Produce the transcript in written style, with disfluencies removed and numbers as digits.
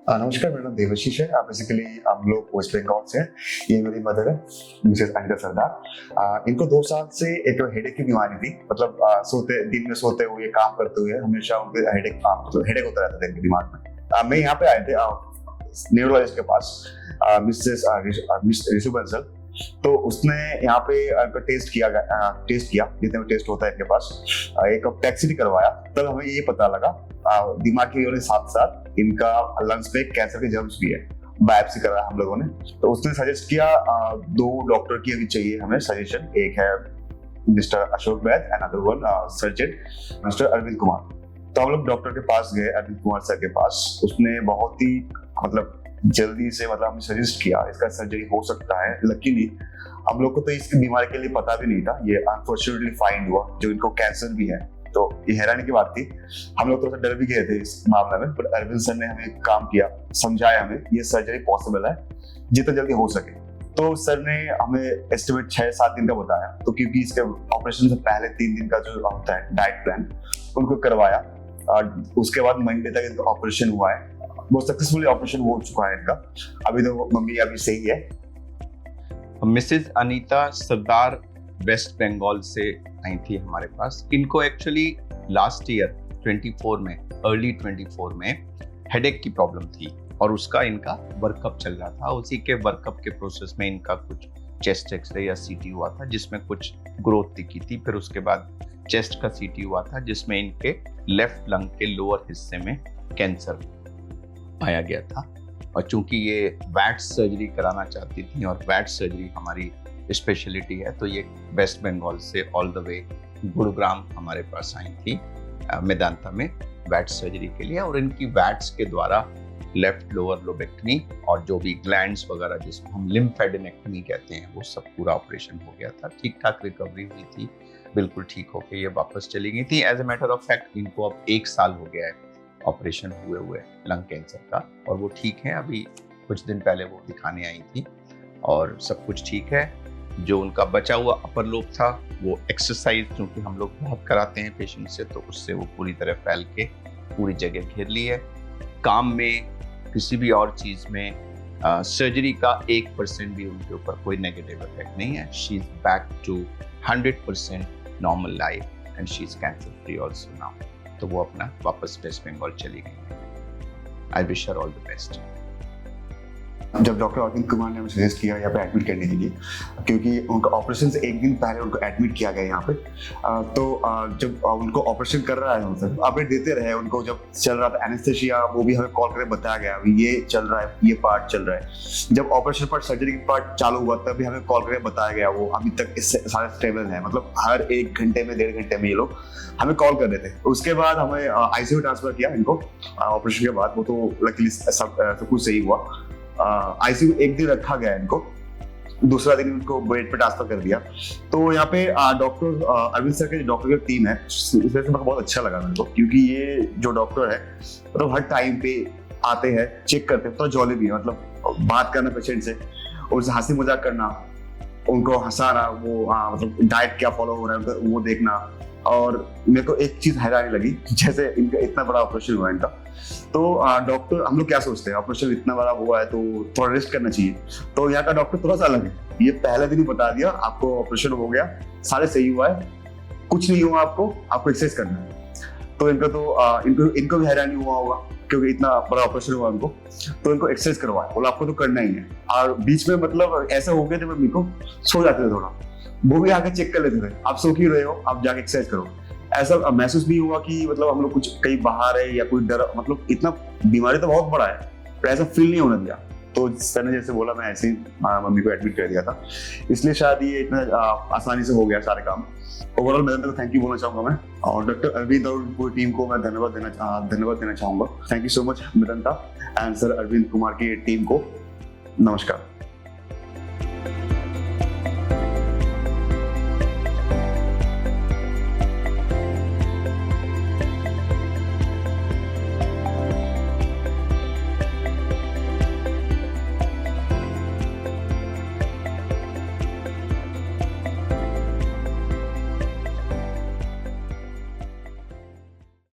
नमस्कार, मेरा नाम देवाशीष है। बेसिकली हम लोग वेस्ट बंगाल से हैं। ये मेरी मदर है, मिसेस अनिता सरदार। इनको 2 साल से एक हेडेक की बीमारी थी। मतलब दिन में सोते हुए, काम करते हुए हमेशा उनको हेडेक होता रहता था इनके दिमाग में। मैं यहाँ पे आए थे न्यूरोलॉजिस्ट के पास, मिसेस ऋषु बंसल। तो उसने यहाँ पे टेस्ट किया जितने भी टेस्ट होता है इनके पास। एक टैक्सी करवाया, तब हमें ये पता लगा दिमाग के साथ साथ इनका लंग्स पे कैंसर के जर्म्स भी है। बायोप्सी करा हम लोगों ने। तो उसने सजेस्ट किया 2 डॉक्टर की अभी चाहिए हमें सजेशन। एक है mister Ashok Vaid, another one surgeon mister Arvind Kumar. तो हम लोग डॉक्टर के पास गए, अरविंद कुमार सर के पास। उसने बहुत ही जल्दी से हमें सजेस्ट किया इसका सर्जरी हो सकता है। लकीली हम लोग को तो इसकी बीमारी के लिए पता भी नहीं था। ये अनफॉर्चुनेटली फाइंड हुआ जो इनको कैंसर भी है। तो ये हैरानी की बात थी। हम लोग थोड़ा सा डर भी गए थे इस मामले में, बट अरविंद सर ने हमें काम किया, समझाया हमें ये सर्जरी पॉसिबल है जितना जल्दी हो सके। तो सर ने हमें एस्टिमेट 6-7 दिन का बताया। तो क्योंकि इसके ऑपरेशन से पहले 3 दिन का जो होता है डाइट प्लान, उनको करवाया। उसके बाद मंडे तक इनका ऑपरेशन हुआ है। बहुत सक्सेसफुली ऑपरेशन हो चुका है इनका। अभी तो मम्मी अभी सही है। मिसेज अनीता सरदार वेस्ट बंगाल से आई थी हमारे पास। इनको एक्चुअली लास्ट ईयर 24 में, अर्ली 24 में हेडेक की प्रॉब्लम थी और उसका इनका वर्कअप चल रहा था। उसी के वर्कअप के प्रोसेस में इनका कुछ चेस्ट एक्सरे या सीटी हुआ था जिसमें कुछ ग्रोथ दिखी थी। फिर उसके बाद चेस्ट का सीटी हुआ था जिसमें इनके लेफ्ट लंग के लोअर हिस्से में कैंसर पाया गया था। और चूंकि ये वैट्स सर्जरी कराना चाहती थी और वैट्स सर्जरी हमारी स्पेशलिटी है, तो ये वेस्ट बंगाल से ऑल द वे गुरुग्राम हमारे पास आई थी मेदांता में वैट्स सर्जरी के लिए। और इनकी वैट्स के द्वारा लेफ्ट लोअर लोबेक्टमी और जो भी ग्लैंड्स वगैरह जिसको हम लिम्फेडेनेक्टमी कहते हैं, वो सब पूरा ऑपरेशन हो गया था। ठीक ठाक रिकवरी हुई थी, बिल्कुल ठीक होकर ये वापस चली गई थी। As a matter of fact इनको अब 1 साल हो गया है ऑपरेशन हुए लंग कैंसर का, और वो ठीक है। अभी कुछ दिन पहले वो दिखाने आई थी और सब कुछ ठीक है। जो उनका बचा हुआ अपर लोब था, वो एक्सरसाइज क्योंकि हम लोग बहुत कराते हैं पेशेंट से, तो उससे वो पूरी तरह फैल के पूरी जगह घेर ली है। काम में, किसी भी और चीज में सर्जरी का 1% भी उनके ऊपर कोई नेगेटिव इफेक्ट नहीं है। She is back to 100% normal life and she is cancer free also now. तो वो अपना वापस वेस्ट बंगाल चली गई। I wish her all the best. जब डॉक्टर अरविंद कुमार ने हमें सजेस्ट किया यहाँ पे एडमिट करने के लिए, क्योंकि उनका ऑपरेशन से 1 दिन पहले उनको एडमिट किया गया यहाँ पे। तो जब उनको ऑपरेशन कर रहा है उनसे अपडेट देते रहे। उनको जब चल रहा था एनेस्थेसिया, वो भी हमें कॉल करके बताया गया अभी ये चल रहा है, ये पार्ट चल रहा है। जब ऑपरेशन पार्ट सर्जरी की पार्ट चालू हुआ तब भी हमें कॉल करके बताया गया वो अभी तक इससे सारे स्टेबल है। मतलब हर 1 घंटे में 1.5 घंटे में ये लोग हमें कॉल कर रहे थे। उसके बाद हमें आईसीयू ट्रांसफर किया इनको ऑपरेशन के बाद। वो तो लकीली सब कुछ सही हुआ। आईसीयू 1 दिन रखा गया इनको, दूसरा दिन उनको बेड पे ट्रांसफर कर दिया। तो यहाँ पे डॉक्टर अरविंद सर के डॉक्टर की टीम है, इसलिए मेरे को बहुत अच्छा लगा मेरे को, क्योंकि ये जो डॉक्टर है मतलब हर टाइम पे आते हैं, चेक करते हैं। तो जॉली भी है, मतलब बात करना पेशेंट से, उनसे हंसी मजाक करना, उनको हंसाना, वो मतलब डाइट क्या फॉलो हो रहा है वो देखना। और मेरे को एक चीज हैरानी लगी, जैसे इनका इतना बड़ा ऑपरेशन हुआ इनका, तो डॉक्टर, हम लोग क्या सोचते हैं ऑपरेशन इतना बड़ा हुआ है तो थोड़ा रेस्ट करना चाहिए। तो यहाँ का डॉक्टर थोड़ा सा अलग है। ये पहले दिन ही बता दिया आपको ऑपरेशन हो गया, सारे सही हुआ है, कुछ नहीं हुआ, आपको एक्सरसाइज करना है। तो इनको भी हैरानी हुआ होगा क्योंकि इतना बड़ा ऑपरेशन हुआ उनको, तो इनको एक्सरसाइज करवाया, बोला आपको तो करना ही है। और बीच में मतलब ऐसा हो गया जब मम्मी को सो जाते थे थोड़ा, वो भी आके चेक कर लेते थे, आप सो क्यों रहे हो, आप जाके एक्सरसाइज करो। ऐसा महसूस नहीं हुआ कि मतलब हम लोग कुछ कहीं बाहर है या कोई डर, मतलब इतना बीमारी तो बहुत बड़ा है, पर ऐसा फील नहीं होने दिया। तो सर ने जैसे बोला, मैं ऐसे ही मम्मी को एडमिट कर दिया था, इसलिए शायद ये इतना आसानी से हो गया सारे काम। ओवरऑल मैं थैंक यू बोलना चाहूंगा मैं, और डॉक्टर अरविंद और पूरी टीम को मैं धन्यवाद देना चाहूंगा। Thank you so much Medanta and sir Arvind Kumar की टीम को। नमस्कार।